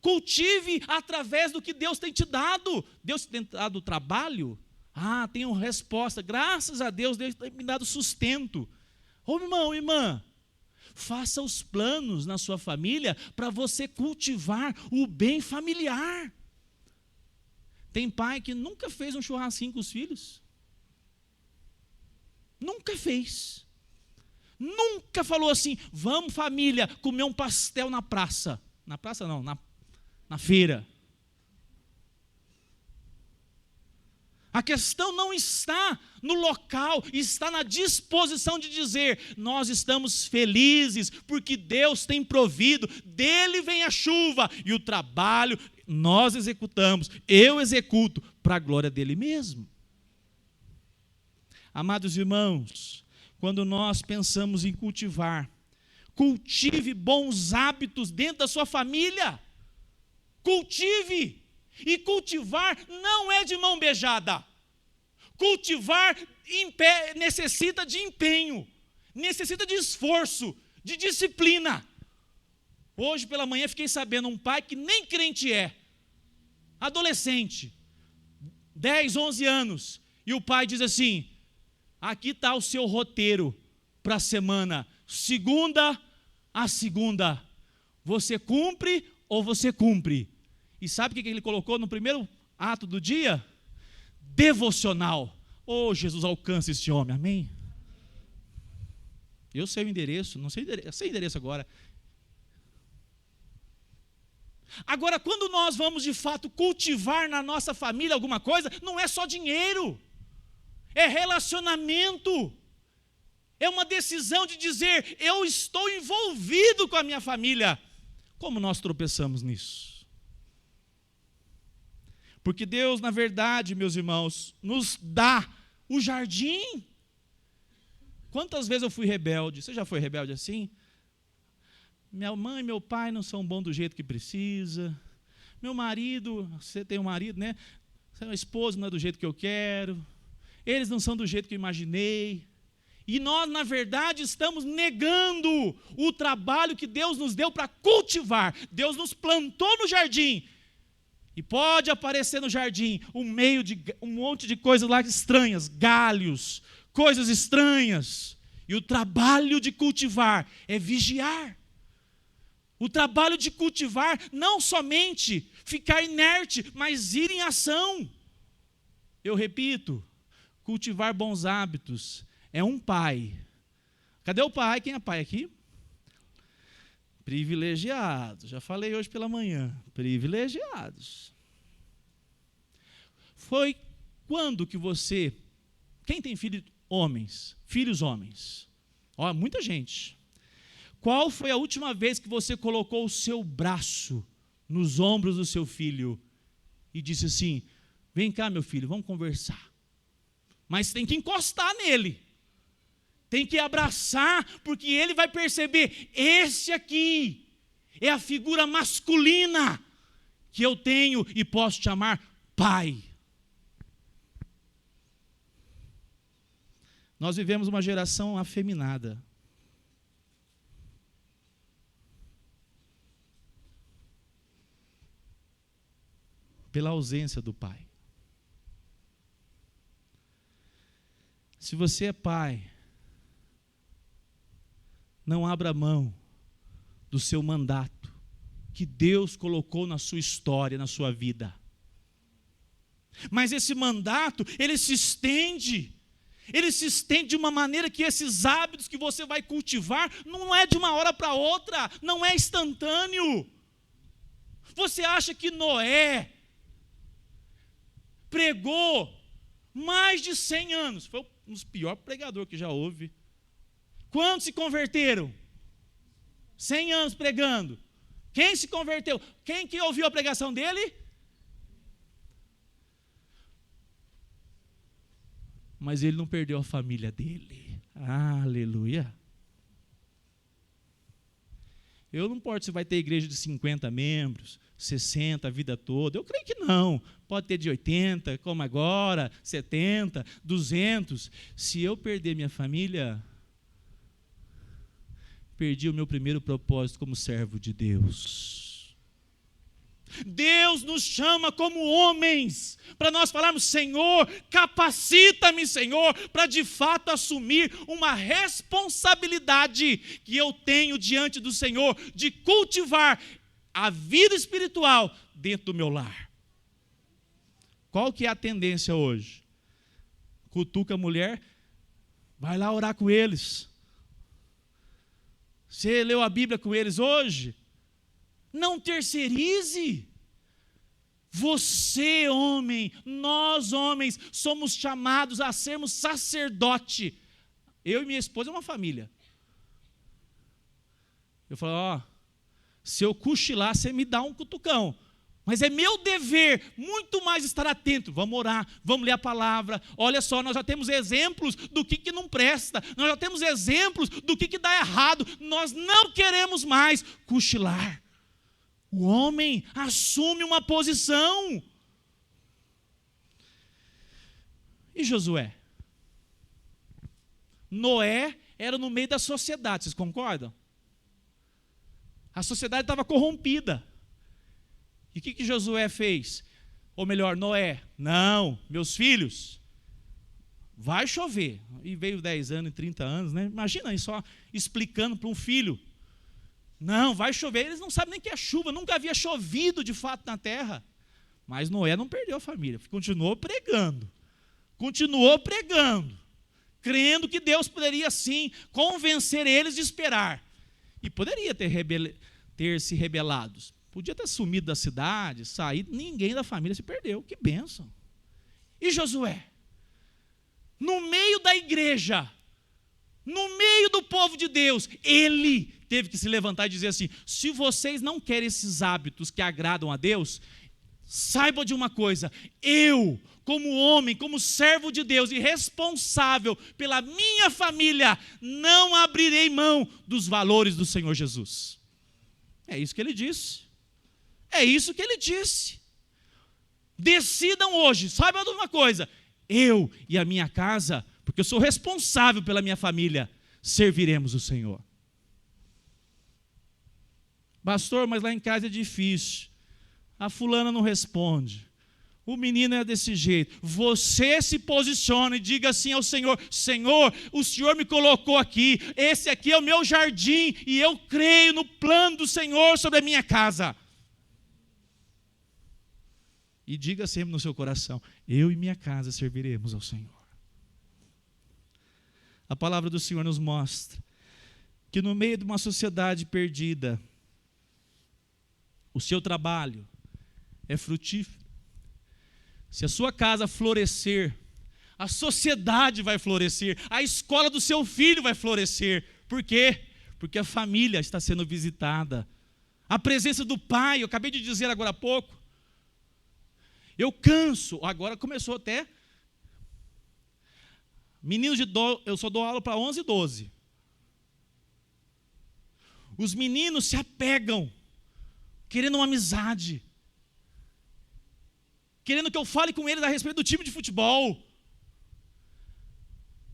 Cultive através do que Deus tem te dado. Deus tem te dado trabalho? Tenho resposta. Graças a Deus, Deus tem me dado sustento. Irmão, irmã, faça os planos na sua família para você cultivar o bem familiar. Tem pai que nunca fez um churrasquinho com os filhos. Nunca fez. Nunca falou assim, vamos família, comer um pastel na praça. Na praça não, na feira. A questão não está no local, está na disposição de dizer, nós estamos felizes, porque Deus tem provido, dele vem a chuva, e o trabalho nós executamos, eu executo, para a glória dele mesmo. Amados irmãos, quando nós pensamos em cultivar, cultive bons hábitos dentro da sua família, cultive. E cultivar não é de mão beijada. Cultivar necessita de empenho, necessita de esforço, de disciplina. Hoje pela manhã fiquei sabendo um pai que nem crente é, adolescente, 10, 11 anos, e o pai diz assim, aqui está o seu roteiro para a semana, segunda a segunda, você cumpre ou você cumpre? E sabe o que ele colocou no primeiro ato do dia? Devocional. Oh, Jesus, alcança esse homem, amém? Eu sei o endereço, não sei o endereço, eu sei o endereço agora. Agora, quando nós vamos de fato cultivar na nossa família alguma coisa, não é só dinheiro, é relacionamento, é uma decisão de dizer, eu estou envolvido com a minha família. Como nós tropeçamos nisso? Porque Deus, na verdade, meus irmãos, nos dá o jardim. Quantas vezes eu fui rebelde? Você já foi rebelde assim? Minha mãe e meu pai não são bons do jeito que precisa. Meu marido, você tem um marido, né? Seu esposo não é do jeito que eu quero. Eles não são do jeito que eu imaginei. E nós, na verdade, estamos negando o trabalho que Deus nos deu para cultivar. Deus nos plantou no jardim. E pode aparecer no jardim um monte de coisas lá estranhas, galhos, coisas estranhas. E o trabalho de cultivar é vigiar. O trabalho de cultivar não somente ficar inerte, mas ir em ação. Eu repito, cultivar bons hábitos é um pai. Cadê o pai? Quem é pai aqui? Privilegiados, já falei hoje pela manhã, privilegiados. Foi quando que você, quem tem filhos homens? Ó, muita gente. Qual foi a última vez que você colocou o seu braço nos ombros do seu filho e disse assim, vem cá meu filho, vamos conversar. Mas tem que encostar nele. Tem que abraçar, porque ele vai perceber, esse aqui é a figura masculina que eu tenho e posso chamar pai. Nós vivemos uma geração afeminada. Pela ausência do pai. Se você é pai, não abra mão do seu mandato que Deus colocou na sua história, na sua vida. Mas esse mandato, ele se estende de uma maneira que esses hábitos que você vai cultivar não é de uma hora para outra, não é instantâneo. Você acha que Noé pregou mais de 100 anos? Foi um dos piores pregadores que já houve. Quantos se converteram? 100 anos pregando. Quem se converteu? Quem que ouviu a pregação dele? Mas ele não perdeu a família dele. Aleluia. Eu não importo se vai ter igreja de 50 membros, 60 a vida toda. Eu creio que não. Pode ter de 80, como agora, 70, 200. Se eu perder minha família, perdi o meu primeiro propósito como servo de Deus. Deus nos chama como homens, para nós falarmos, Senhor, capacita-me, Senhor, para de fato assumir uma responsabilidade que eu tenho diante do Senhor, de cultivar a vida espiritual dentro do meu lar. Qual que é a tendência hoje? Cutuca a mulher, Vai lá orar com eles. Você leu a Bíblia com eles hoje? Não terceirize. Você, homem, nós, homens, somos chamados a sermos sacerdote. Eu e minha esposa é uma família. Eu falo, se eu cochilar, você me dá um cutucão. Mas é meu dever muito mais estar atento. Vamos orar, vamos ler a palavra. Olha só, nós já temos exemplos do que não presta. Nós já temos exemplos do que dá errado. Nós não queremos mais cochilar. O homem assume uma posição. E Josué? Noé era no meio da sociedade, vocês concordam? A sociedade estava corrompida. E o que Josué fez? Ou melhor, Noé, não, meus filhos, vai chover. E veio 10 anos e 30 anos, né? Imagina aí só explicando para um filho. Não, vai chover. Eles não sabem nem o que é chuva, nunca havia chovido de fato na terra. Mas Noé não perdeu a família, continuou pregando, crendo que Deus poderia sim convencer eles de esperar. E poderia ter se rebelados. Podia ter sumido da cidade, saído, ninguém da família se perdeu. Que bênção. E Josué? No meio da igreja, no meio do povo de Deus, ele teve que se levantar e dizer assim: se vocês não querem esses hábitos que agradam a Deus, saibam de uma coisa, eu, como homem, como servo de Deus e responsável pela minha família, não abrirei mão dos valores do Senhor Jesus. É isso que ele disse. É isso que ele disse. Decidam hoje, saibam de uma coisa, eu e a minha casa, porque eu sou responsável pela minha família, serviremos o Senhor. Pastor, mas lá em casa é difícil. A fulana não responde. O menino é desse jeito. Você se posiciona e diga assim ao Senhor: Senhor, o Senhor me colocou aqui. Esse aqui é o meu jardim e eu creio no plano do Senhor sobre a minha casa. E diga sempre no seu coração: eu e minha casa serviremos ao Senhor. A palavra do Senhor nos mostra que no meio de uma sociedade perdida, o seu trabalho é frutífero. Se a sua casa florescer, a sociedade vai florescer, a escola do seu filho vai florescer. Por quê? Porque a família está sendo visitada. A presença do pai, eu acabei de dizer agora há pouco. Eu canso, agora começou até. Meninos eu só dou aula para 11 e 12. Os meninos se apegam, querendo uma amizade, querendo que eu fale com eles a respeito do time de futebol.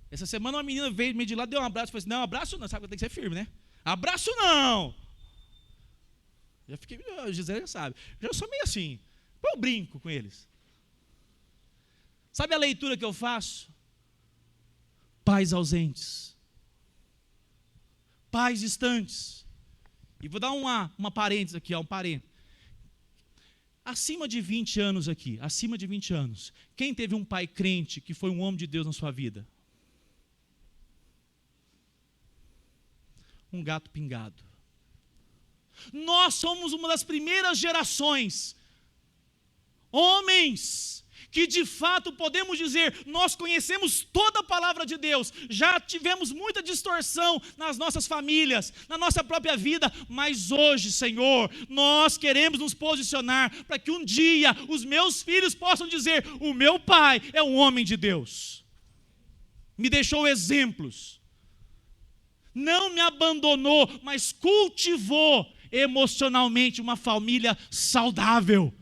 Essa semana uma menina veio meio de lá, deu um abraço, falei assim: não, abraço não, sabe que tem que ser firme, né? Abraço não. Já fiquei, a Gisele já sabe, já sou meio assim, eu brinco com eles. Sabe a leitura que eu faço? Pais ausentes, pais distantes. E vou dar uma parênteses aqui, um parênteses. Acima de 20 anos aqui, acima de 20 anos, quem teve um pai crente que foi um homem de Deus na sua vida? Um gato pingado. Nós somos uma das primeiras gerações, homens, que de fato podemos dizer, nós conhecemos toda a palavra de Deus, já tivemos muita distorção nas nossas famílias, na nossa própria vida, mas hoje, Senhor, nós queremos nos posicionar para que um dia os meus filhos possam dizer: o meu pai é um homem de Deus, me deixou exemplos, não me abandonou, mas cultivou emocionalmente uma família saudável.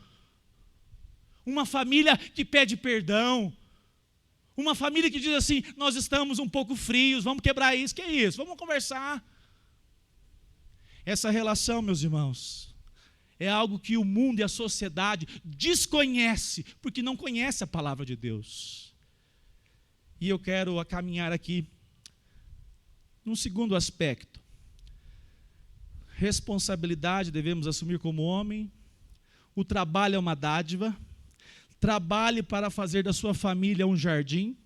Uma família que pede perdão. Uma família que diz assim: nós estamos um pouco frios, vamos quebrar isso. Que é isso? Vamos conversar. Essa relação, meus irmãos, é algo que o mundo e a sociedade desconhece, porque não conhece a palavra de Deus. E eu quero caminhar aqui num segundo aspecto. Responsabilidade devemos assumir como homem. O trabalho é uma dádiva. Trabalhe para fazer da sua família um jardim.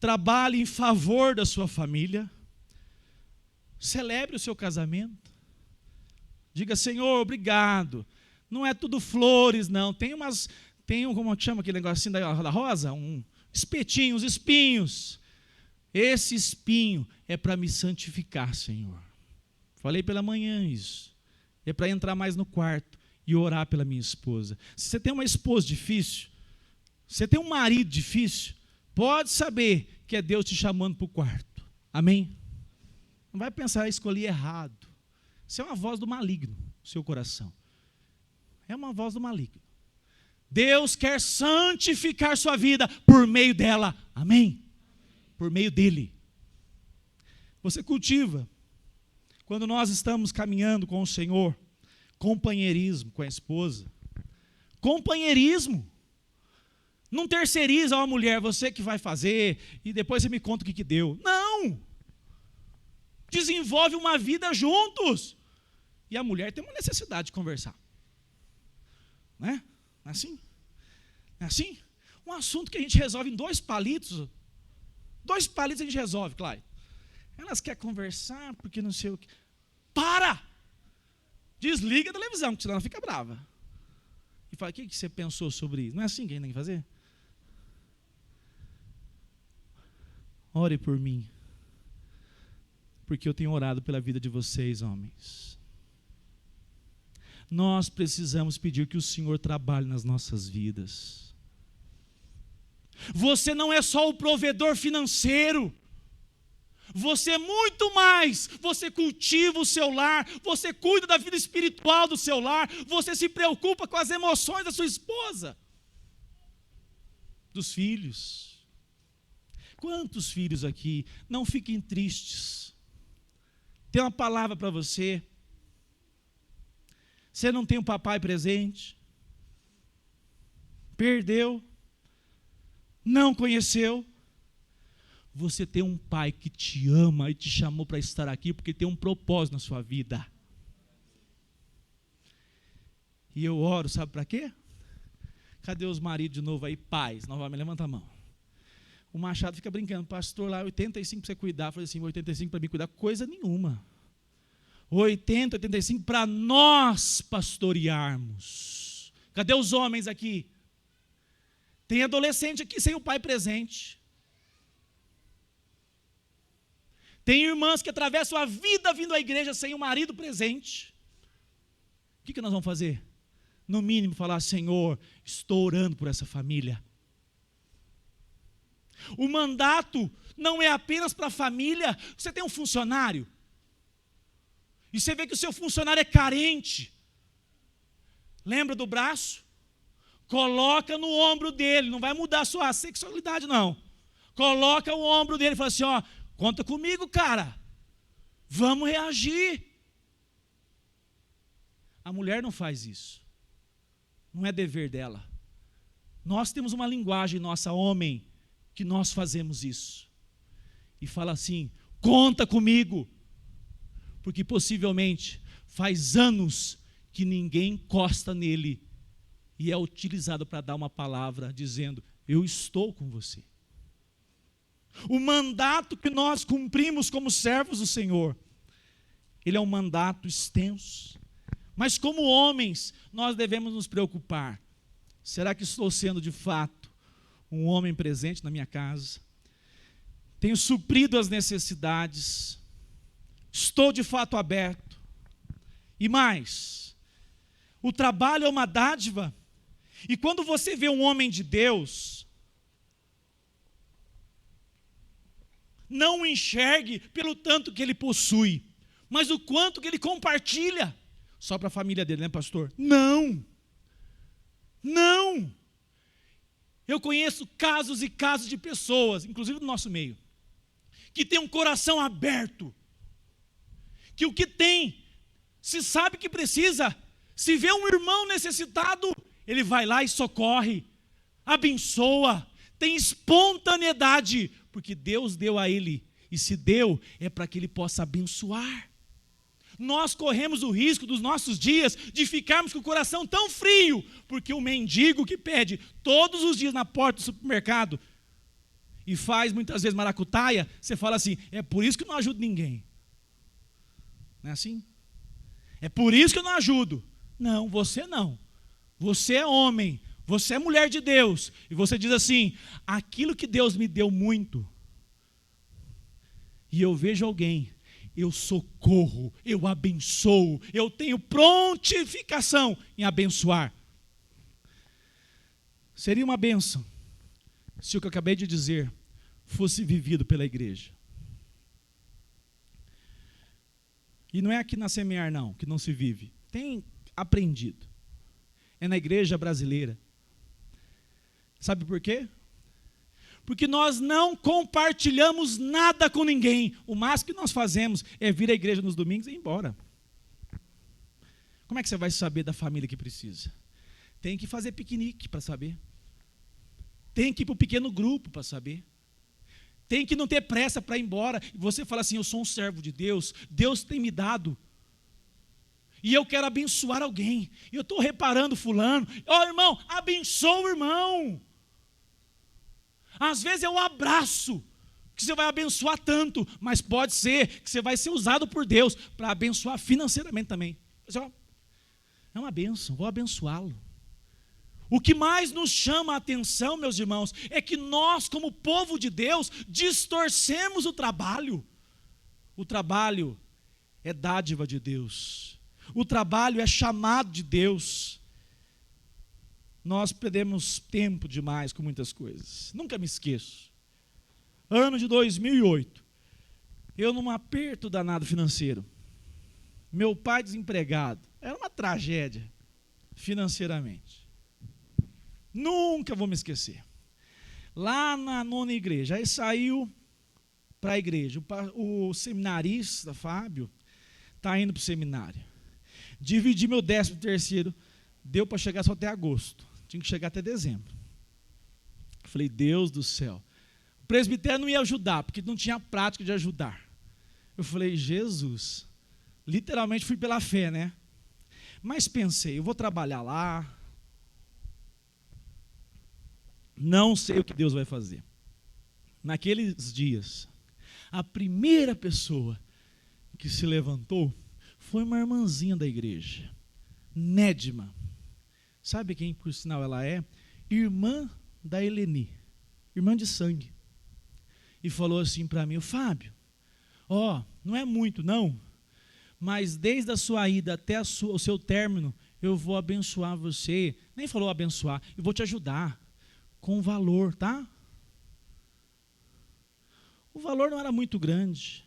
trabalhe em favor da sua família, celebre o seu casamento, diga: Senhor, obrigado. Não é tudo flores, não. Tem como chama aquele negocinho da rosa? Um espetinho, uns espinhos. Esse espinho é para me santificar, Senhor. Falei pela manhã isso. É para entrar mais no quarto e orar pela minha esposa. Se você tem uma esposa difícil, se você tem um marido difícil, pode saber que é Deus te chamando para o quarto. Amém? Não vai pensar: escolhi errado. Isso é uma voz do maligno no seu coração. É uma voz do maligno. Deus quer santificar sua vida por meio dela. Amém? Por meio dele. Você cultiva. Quando nós estamos caminhando com o Senhor, companheirismo com a esposa. Companheirismo. Não terceiriza a mulher, você que vai fazer, e depois você me conta o que deu. Não! Desenvolve uma vida juntos. E a mulher tem uma necessidade de conversar. Não é? Não é assim? Não é assim? Um assunto que a gente resolve em 2 palitos. 2 palitos a gente resolve, claro. Elas querem conversar porque não sei o que. Para! Desliga a televisão, porque senão ela fica brava. E fala: o que você pensou sobre isso? Não é assim que a gente tem que fazer? Ore por mim, porque eu tenho orado pela vida de vocês, homens. Nós precisamos pedir que o Senhor trabalhe nas nossas vidas. Você não é só o provedor financeiro. Você é muito mais. Você cultiva o seu lar, você cuida da vida espiritual do seu lar, você se preocupa com as emoções da sua esposa, dos filhos. Quantos filhos aqui? Não fiquem tristes. Tem uma palavra para você. Você não tem um papai presente, perdeu, não conheceu. Você tem um pai que te ama e te chamou para estar aqui porque tem um propósito na sua vida. E eu oro, sabe para quê? Cadê os maridos de novo aí? Pais, novamente, levanta a mão. O Machado fica brincando: pastor, lá 85 para você cuidar. Eu falei assim: 85 para mim cuidar? Coisa nenhuma. 80, 85 para nós pastorearmos. Cadê os homens aqui? Tem adolescente aqui sem o pai presente. Tem irmãs que atravessam a vida vindo à igreja sem o marido presente. O que nós vamos fazer? No mínimo falar: Senhor, estou orando por essa família. O mandato não é apenas para a família. Você tem um funcionário e você vê que o seu funcionário é carente. Lembra do braço? Coloca no ombro dele. Não vai mudar a sua sexualidade, não. Coloca o ombro dele e fala assim: ó, conta comigo, cara. Vamos reagir. A mulher não faz isso. Não é dever dela. Nós temos uma linguagem nossa, homem, que nós fazemos isso. E fala assim: conta comigo. Porque possivelmente faz anos que ninguém encosta nele e é utilizado para dar uma palavra dizendo: eu estou com você. O mandato que nós cumprimos como servos do Senhor, ele é um mandato extenso. Mas como homens, nós devemos nos preocupar. Será que estou sendo de fato um homem presente na minha casa? Tenho suprido as necessidades? Estou de fato aberto? E mais, o trabalho é uma dádiva. E quando você vê um homem de Deus, não o enxergue pelo tanto que ele possui, mas o quanto que ele compartilha. Só para a família dele, né, pastor? Não. Não. Eu conheço casos e casos de pessoas, inclusive do nosso meio, que tem um coração aberto, que o que tem, se sabe que precisa, se vê um irmão necessitado, ele vai lá e socorre, abençoa, tem espontaneidade, porque Deus deu a ele, e se deu, é para que ele possa abençoar. Nós corremos o risco dos nossos dias de ficarmos com o coração tão frio, porque o mendigo que pede todos os dias na porta do supermercado, e faz muitas vezes maracutaia, você fala assim, é por isso que eu não ajudo ninguém. Não é assim? É por isso que eu não ajudo. Não, você não. Você é homem, você é mulher de Deus, e você diz assim, aquilo que Deus me deu muito, e eu vejo alguém, eu socorro, eu abençoo, eu tenho prontificação em abençoar. Seria uma bênção se o que eu acabei de dizer fosse vivido pela igreja. E não é aqui na Semear não, que não se vive. Tem aprendido. É na igreja brasileira. Sabe por quê? Porque nós não compartilhamos nada com ninguém. O máximo que nós fazemos é vir à igreja nos domingos e ir embora. Como é que você vai saber da família que precisa? Tem que fazer piquenique para saber. Tem que ir para o pequeno grupo para saber. Tem que não ter pressa para ir embora. E você fala assim, eu sou um servo de Deus, Deus tem me dado. E eu quero abençoar alguém. E eu estou reparando fulano. Ó, irmão, abençoa o irmão. Às vezes é um abraço que você vai abençoar tanto, mas pode ser que você vai ser usado por Deus para abençoar financeiramente também. É uma bênção, vou abençoá-lo. O que mais nos chama a atenção, meus irmãos, é que nós, como povo de Deus, distorcemos o trabalho. O trabalho é dádiva de Deus. O trabalho é chamado de Deus. Nós perdemos tempo demais com muitas coisas. Nunca me esqueço. Ano de 2008. Eu num aperto danado financeiro. Meu pai desempregado. Era uma tragédia financeiramente. Nunca vou me esquecer. Lá na nona igreja, aí saiu para a igreja. O seminarista, Fábio, está indo para o seminário. Dividi meu 13º, deu para chegar só até agosto. Tinha que chegar até dezembro. Falei, Deus do céu. O presbitério não ia ajudar, porque não tinha prática de ajudar. Eu falei, Jesus, literalmente fui pela fé, né? Mas pensei, eu vou trabalhar lá, não sei o que Deus vai fazer. Naqueles dias, a primeira pessoa que se levantou foi uma irmãzinha da igreja, Nédima. Sabe quem, por sinal, ela é? Irmã da Eleni, irmã de sangue. E falou assim para mim, Fábio, não é muito não, mas desde a sua ida até o seu término, eu vou abençoar você. Nem falou abençoar, eu vou te ajudar com valor, tá? O valor não era muito grande,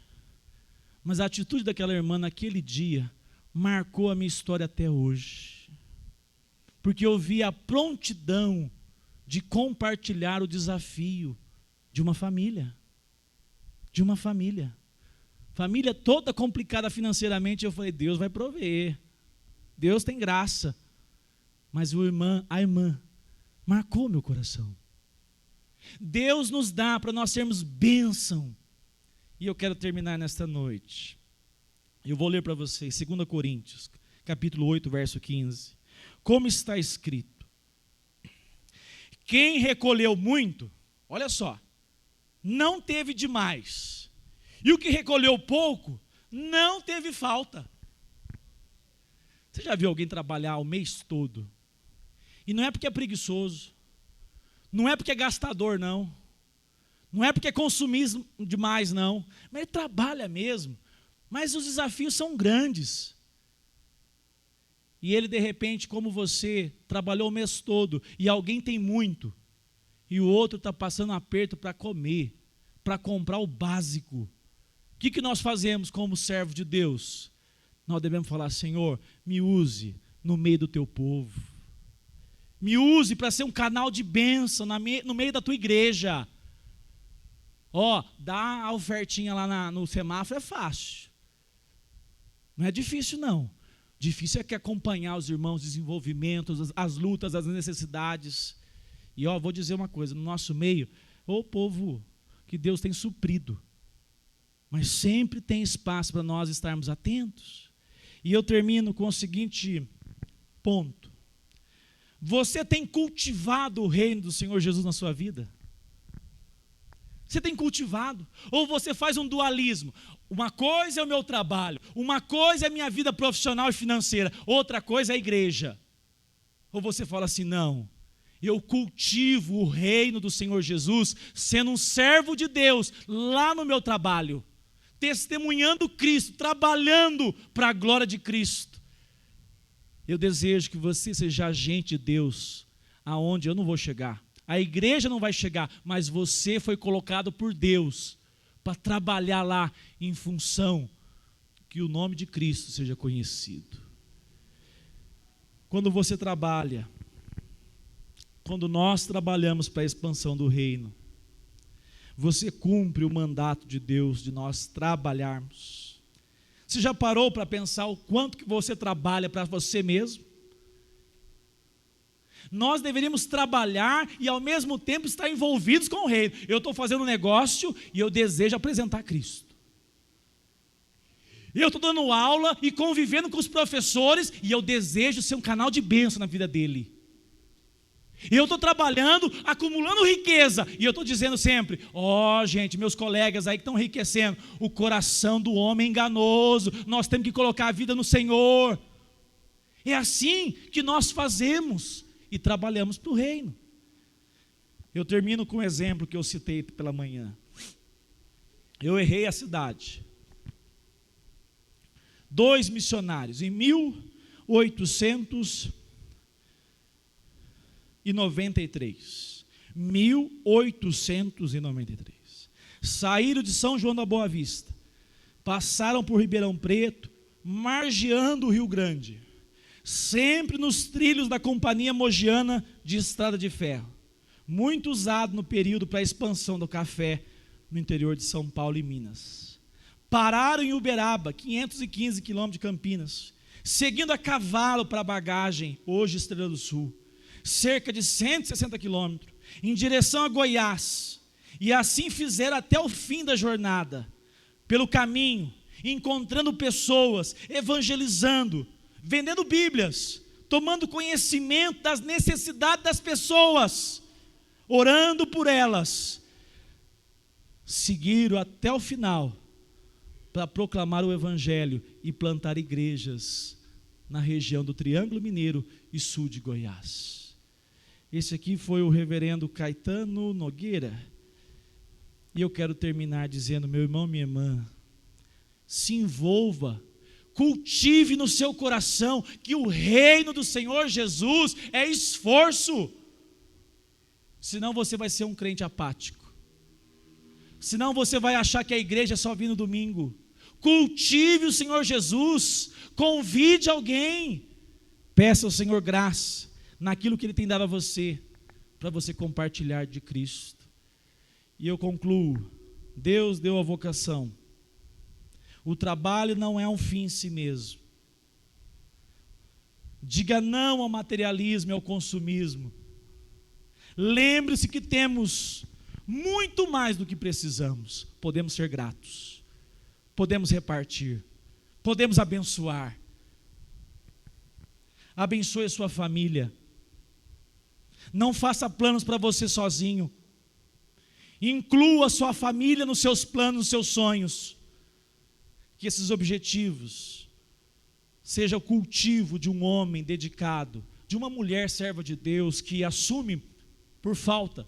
mas a atitude daquela irmã naquele dia marcou a minha história até hoje. Porque eu vi a prontidão de compartilhar o desafio de uma família. De uma família. Família toda complicada financeiramente, eu falei, Deus vai prover. Deus tem graça. Mas a irmã marcou meu coração. Deus nos dá para nós sermos bênção. E eu quero terminar nesta noite. Eu vou ler para vocês, 2 Coríntios, capítulo 8, verso 15. Como está escrito? Quem recolheu muito, olha só, não teve demais. E o que recolheu pouco, não teve falta. Você já viu alguém trabalhar o mês todo? E não é porque é preguiçoso, não é porque é gastador, não. Não é porque é consumismo demais, não. Mas ele trabalha mesmo. Mas os desafios são grandes. E ele, de repente, como você, trabalhou o mês todo, e alguém tem muito, e o outro está passando aperto para comer, para comprar o básico. O que nós fazemos como servo de Deus? Nós devemos falar, Senhor, me use no meio do teu povo. Me use para ser um canal de bênção no meio da tua igreja. Dar a ofertinha lá no semáforo é fácil. Não é difícil, não. Difícil é que acompanhar os irmãos, desenvolvimentos, as lutas, as necessidades. E vou dizer uma coisa, no nosso meio, povo que Deus tem suprido. Mas sempre tem espaço para nós estarmos atentos. E eu termino com o seguinte ponto. Você tem cultivado o reino do Senhor Jesus na sua vida? Você tem cultivado? Ou você faz um dualismo? Uma coisa é o meu trabalho, uma coisa é a minha vida profissional e financeira, outra coisa é a igreja. Ou você fala assim, não, eu cultivo o reino do Senhor Jesus, sendo um servo de Deus, lá no meu trabalho, testemunhando Cristo, trabalhando para a glória de Cristo. Eu desejo que você seja agente de Deus, aonde eu não vou chegar. A igreja não vai chegar, mas você foi colocado por Deus para trabalhar lá em função que o nome de Cristo seja conhecido. Quando você trabalha, quando nós trabalhamos para a expansão do reino, você cumpre o mandato de Deus de nós trabalharmos. Você já parou para pensar o quanto que você trabalha para você mesmo? Nós deveríamos trabalhar e ao mesmo tempo estar envolvidos com o reino. Eu estou fazendo um negócio e eu desejo apresentar Cristo. Eu estou dando aula e convivendo com os professores e eu desejo ser um canal de bênção na vida dele. Eu estou trabalhando, acumulando riqueza e eu estou dizendo sempre, gente, meus colegas aí que estão enriquecendo, o coração do homem é enganoso, nós temos que colocar a vida no Senhor. É assim que nós fazemos e trabalhamos para o reino. Eu termino com um exemplo que eu citei pela manhã. Eu errei a cidade. 2 missionários em 1893. 1893. Saíram de São João da Boa Vista, passaram por Ribeirão Preto, margeando o Rio Grande, sempre nos trilhos da Companhia Mogiana de Estrada de Ferro, muito usado no período para a expansão do café no interior de São Paulo e Minas. Pararam em Uberaba, 515 quilômetros de Campinas, seguindo a cavalo para a Bagagem, hoje Estrela do Sul, cerca de 160 quilômetros, em direção a Goiás, e assim fizeram até o fim da jornada, pelo caminho, encontrando pessoas, evangelizando, vendendo Bíblias, tomando conhecimento das necessidades das pessoas, orando por elas, seguiram até o final, para proclamar o Evangelho e plantar igrejas na região do Triângulo Mineiro e sul de Goiás. Esse aqui foi o reverendo Caetano Nogueira. E eu quero terminar dizendo, meu irmão, minha irmã, se envolva, cultive no seu coração que o reino do Senhor Jesus é esforço. Senão você vai ser um crente apático. Senão você vai achar que a igreja é só vir no domingo. Cultive o Senhor Jesus, convide alguém, peça ao Senhor graça naquilo que Ele tem dado a você, para você compartilhar de Cristo. E eu concluo, Deus deu a vocação, o trabalho não é um fim em si mesmo. Diga não ao materialismo e ao consumismo. Lembre-se que temos muito mais do que precisamos, podemos ser gratos. Podemos repartir, podemos abençoar. Abençoe a sua família. Não faça planos para você sozinho. Inclua a sua família nos seus planos, nos seus sonhos. Que esses objetivos seja o cultivo de um homem dedicado, de uma mulher serva de Deus que assume por falta,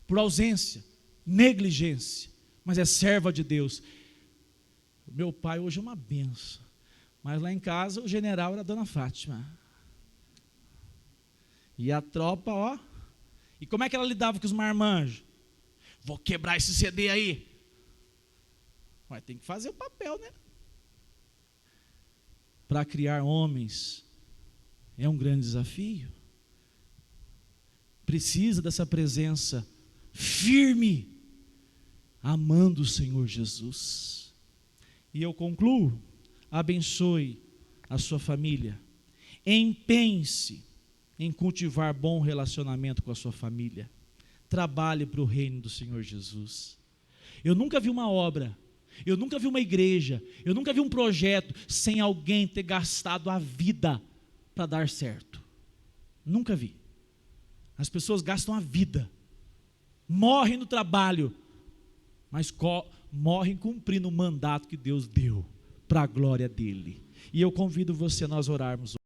por ausência, negligência, mas é serva de Deus. Meu pai hoje é uma benção, mas lá em casa o general era a dona Fátima. E a tropa, e como é que ela lidava com os marmanjos? Vou quebrar esse CD aí. Mas tem que fazer o papel, né? Para criar homens é um grande desafio. Precisa dessa presença firme, amando o Senhor Jesus. E eu concluo, abençoe a sua família, empenhe-se em cultivar bom relacionamento com a sua família, trabalhe para o reino do Senhor Jesus. Eu nunca vi uma obra, eu nunca vi uma igreja, eu nunca vi um projeto sem alguém ter gastado a vida para dar certo. Nunca vi. As pessoas gastam a vida, morrem no trabalho mas morrem cumprindo o mandato que Deus deu, para a glória dele. E eu convido você a nós orarmos